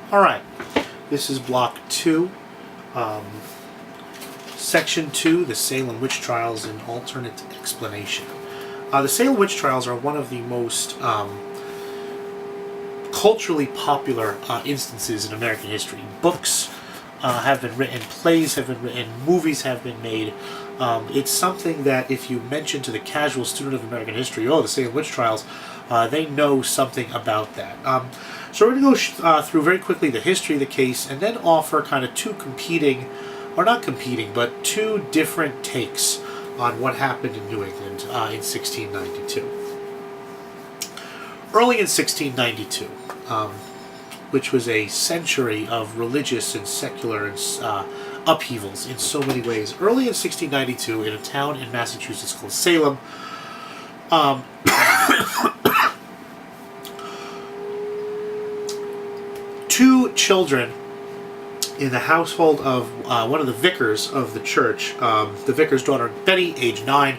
Alright, this is Block 2, Section 2, the Salem Witch Trials, an Alternate Explanation. The Salem Witch Trials are one of the most culturally popular instances in American history. Books have been written, plays have been written, movies have been made. It's something that if you mention to the casual student of American history, oh, the Salem Witch Trials, they know something about that. So we're going to go through very quickly the history of the case and then offer kind of two competing, or not competing, but two different takes on what happened in New England in 1692. Early in 1692, which was a century of religious and secular upheavals in so many ways. Early in 1692, in a town in Massachusetts called Salem, two children in the household of one of the vicars of the church, the vicar's daughter Betty, age 9,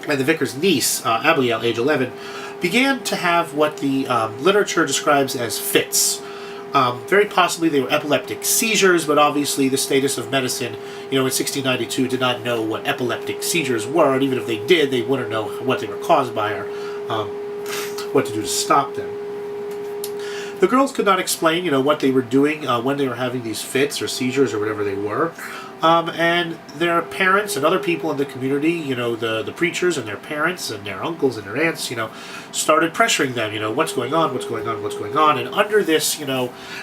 and the vicar's niece, Abigail, age 11, began to have what the literature describes as fits. Very possibly they were epileptic seizures, but obviously the status of medicine, in 1692 did not know what epileptic seizures were, and even if they did, they wouldn't know what they were caused by or what to do to stop them. The girls could not explain, what they were doing when they were having these fits or seizures or whatever they were. And their parents and other people in the community, the preachers and their parents and their uncles and their aunts, started pressuring them, what's going on, what's going on, what's going on. And under this,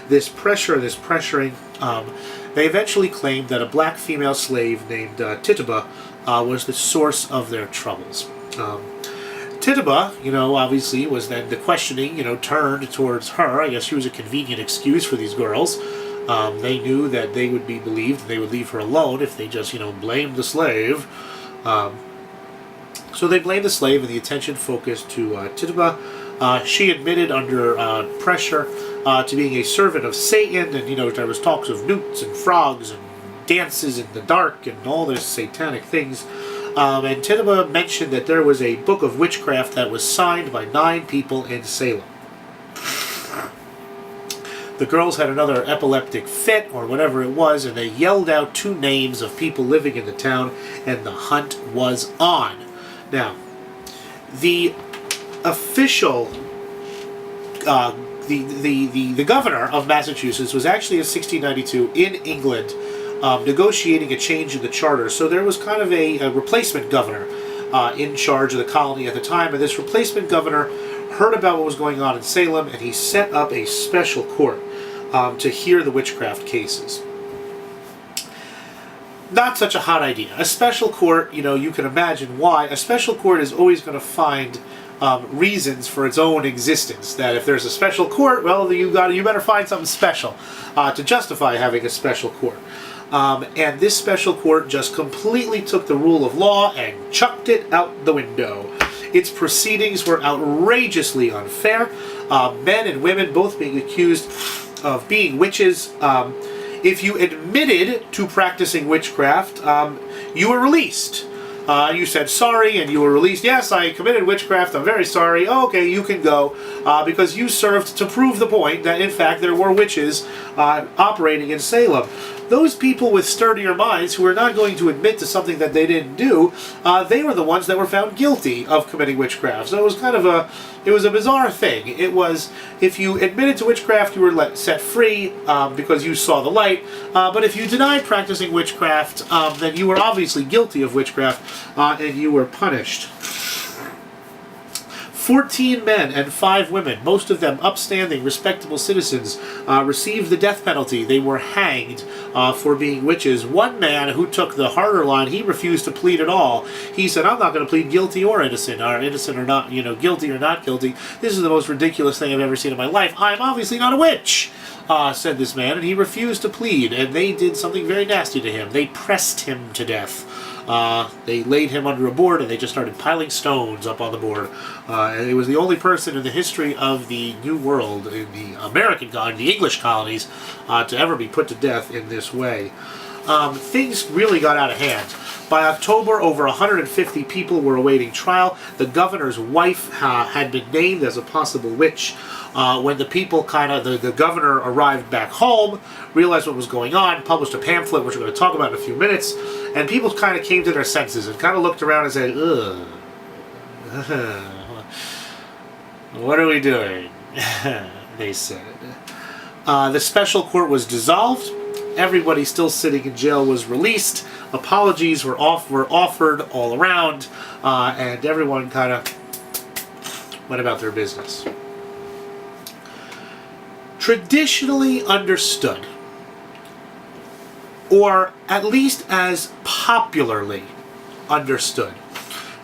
this pressure, this pressuring, they eventually claimed that a black female slave named Tituba was the source of their troubles. Tituba, obviously was then the questioning, turned towards her. I guess she was a convenient excuse for these girls. They knew that they would be believed, and they would leave her alone if they just, blamed the slave. So they blamed the slave, and the attention focused to Tituba. She admitted under pressure to being a servant of Satan, and, there was talks of newts and frogs and dances in the dark and all those satanic things. And Tituba mentioned that there was a book of witchcraft that was signed by 9 people in Salem. The girls had another epileptic fit, or whatever it was, and they yelled out 2 names of people living in the town, and the hunt was on. Now, the official, the governor of Massachusetts was actually in 1692 in England, negotiating a change in the charter. So there was kind of a replacement governor in charge of the colony at the time, and this replacement governor heard about what was going on in Salem, and he set up a special court to hear the witchcraft cases. Not such a hot idea. A special court, you can imagine why. A special court is always going to find reasons for its own existence. That if there's a special court, well, you better find something special to justify having a special court. And this special court just completely took the rule of law and chucked it out the window. Its proceedings were outrageously unfair. Men and women both being accused of being witches. If you admitted to practicing witchcraft, you were released. You said sorry and you were released. Yes, I committed witchcraft. I'm very sorry. Oh, okay, you can go. Because you served to prove the point that, in fact, there were witches operating in Salem. Those people with sturdier minds who were not going to admit to something that they didn't do, they were the ones that were found guilty of committing witchcraft. So it was kind of a bizarre thing. It was, if you admitted to witchcraft, you were set free because you saw the light. But if you denied practicing witchcraft, then you were obviously guilty of witchcraft and you were punished. 14 men and 5 women, most of them upstanding, respectable citizens, received the death penalty. They were hanged for being witches. One man who took the harder line, he refused to plead at all. He said, I'm not going to plead guilty or innocent or not, guilty or not guilty. This is the most ridiculous thing I've ever seen in my life. I'm obviously not a witch, said this man, and he refused to plead, and they did something very nasty to him. They pressed him to death. They laid him under a board and they just started piling stones up on the board. And it was the only person in the history of the New World, in the American colony, the English colonies, to ever be put to death in this way. Things really got out of hand. By October, over 150 people were awaiting trial. The governor's wife had been named as a possible witch. When the people the governor arrived back home, realized what was going on, published a pamphlet, which we're going to talk about in a few minutes, and people kind of came to their senses and kind of looked around and said, ugh, what are we doing? They said. The special court was dissolved. Everybody still sitting in jail was released. Apologies were offered all around, and everyone kind of went about their business. Traditionally understood, or at least as popularly understood,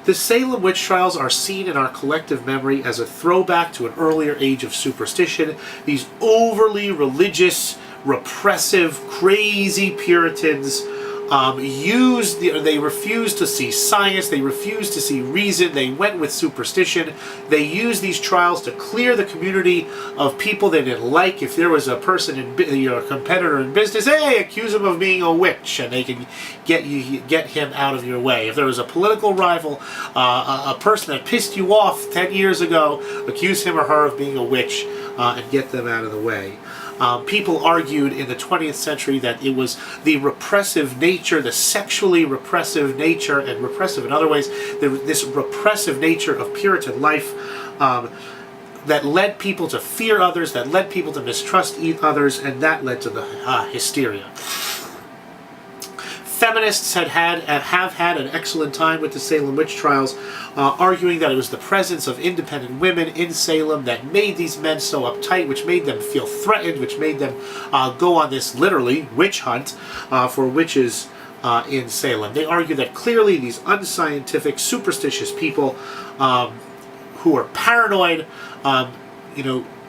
the Salem witch trials are seen in our collective memory as a throwback to an earlier age of superstition. These overly religious, repressive, crazy Puritans they refused to see science, they refused to see reason, they went with superstition. They used these trials to clear the community of people they didn't like. If there was a person a competitor in business, hey, accuse him of being a witch, and they can get him out of your way. If there was a political rival, a person that pissed you off 10 years ago, accuse him or her of being a witch and get them out of the way. People argued in the 20th century that it was the repressive nature, the sexually repressive nature, and repressive in other ways, this repressive nature of Puritan life that led people to fear others, that led people to mistrust others, and that led to the hysteria. Feminists have had an excellent time with the Salem witch trials, arguing that it was the presence of independent women in Salem that made these men so uptight, which made them feel threatened, which made them go on this, literally, witch hunt for witches in Salem. They argue that clearly these unscientific, superstitious people who are paranoid,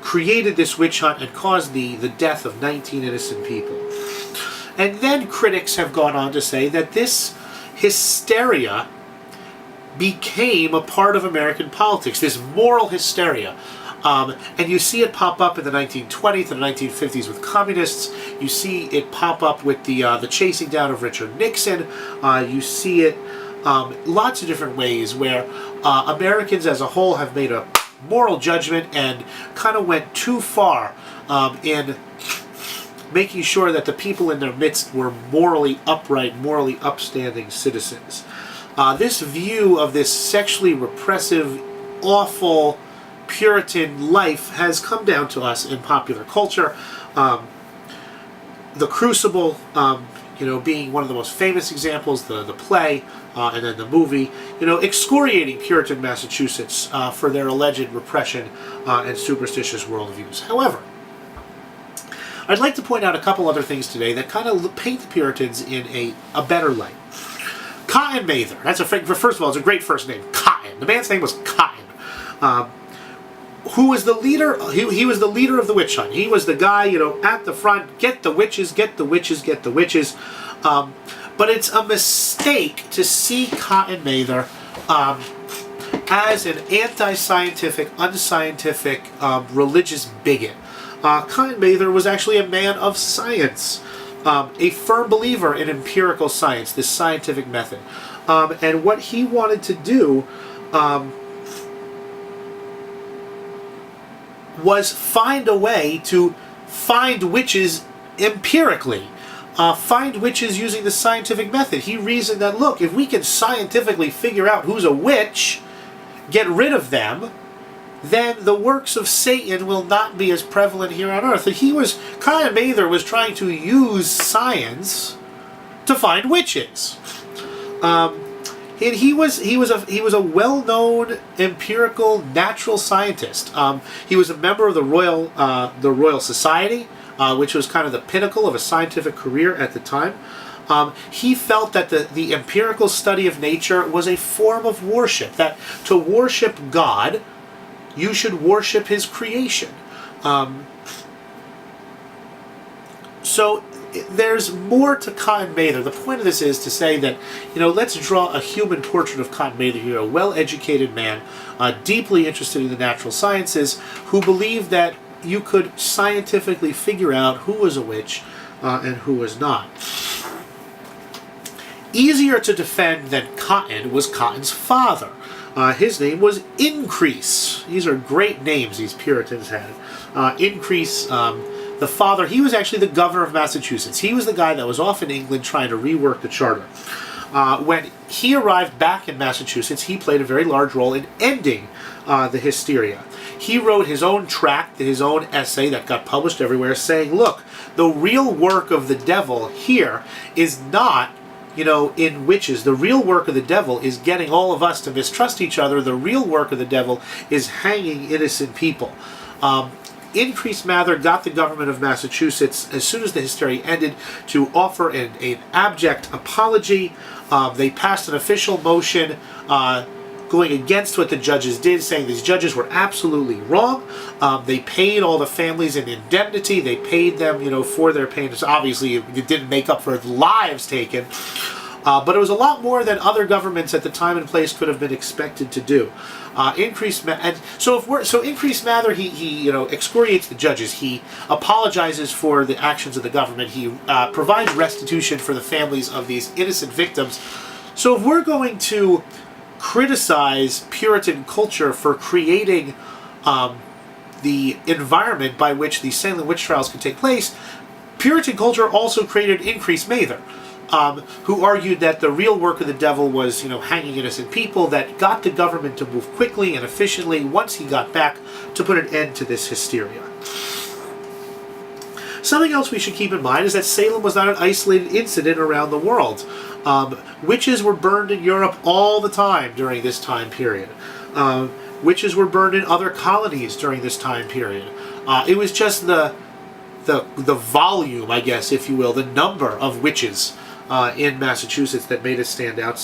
created this witch hunt and caused the death of 19 innocent people. And then critics have gone on to say that this hysteria became a part of American politics, this moral hysteria. And you see it pop up in the 1920s and the 1950s with communists. You see it pop up with the chasing down of Richard Nixon. You see it lots of different ways where Americans as a whole have made a moral judgment and kind of went too far in making sure that the people in their midst were morally upright, morally upstanding citizens. This view of this sexually repressive, awful, Puritan life has come down to us in popular culture. The Crucible, being one of the most famous examples, the play, and then the movie, excoriating Puritan Massachusetts for their alleged repression and superstitious worldviews. However, I'd like to point out a couple other things today that kind of paint the Puritans in a better light. Cotton Mather. First of all, it's a great first name. Cotton. The man's name was Cotton. Who was the leader? He was the leader of the witch hunt. He was the guy, at the front. Get the witches, get the witches, get the witches. But it's a mistake to see Cotton Mather as an anti-scientific, unscientific, religious bigot. Cotton Mather was actually a man of science, a firm believer in empirical science, this scientific method. And what he wanted to do was find a way to find witches empirically, find witches using the scientific method. He reasoned that, look, if we can scientifically figure out who's a witch, get rid of them, then the works of Satan will not be as prevalent here on earth. And Cotton Mather was trying to use science to find witches. And he was a well-known empirical natural scientist. He was a member of the Royal Society, which was kind of the pinnacle of a scientific career at the time. He felt that the empirical study of nature was a form of worship, that to worship God, you should worship his creation. So there's more to Cotton Mather. The point of this is to say that, let's draw a human portrait of Cotton Mather here, a well-educated man, deeply interested in the natural sciences, who believed that you could scientifically figure out who was a witch and who was not. Easier to defend than Cotton was Cotton's father. His name was Increase. These are great names these Puritans had. Increase, the father, he was actually the governor of Massachusetts. He was the guy that was off in England trying to rework the charter. When he arrived back in Massachusetts, he played a very large role in ending the hysteria. He wrote his own tract, his own essay that got published everywhere, saying, look, the real work of the devil here is not, in witches. The real work of the devil is getting all of us to mistrust each other. The real work of the devil is hanging innocent people. Increase Mather got the government of Massachusetts, as soon as the hysteria ended, to offer an abject apology. They passed an official motion going against what the judges did, saying these judges were absolutely wrong. They paid all the families an indemnity. They paid them, for their pain. Obviously, it didn't make up for lives taken. But it was a lot more than other governments at the time and place could have been expected to do. Increase Mather, he excoriates the judges. He apologizes for the actions of the government. He provides restitution for the families of these innocent victims. So if we're going to criticize Puritan culture for creating the environment by which the Salem witch trials could take place, Puritan culture also created Increase Mather, who argued that the real work of the devil was, hanging innocent people, that got the government to move quickly and efficiently once he got back to put an end to this hysteria. Something else we should keep in mind is that Salem was not an isolated incident around the world. Witches were burned in Europe all the time during this time period. Witches were burned in other colonies during this time period. It was just the volume, I guess, if you will, the number of witches in Massachusetts that made it stand out so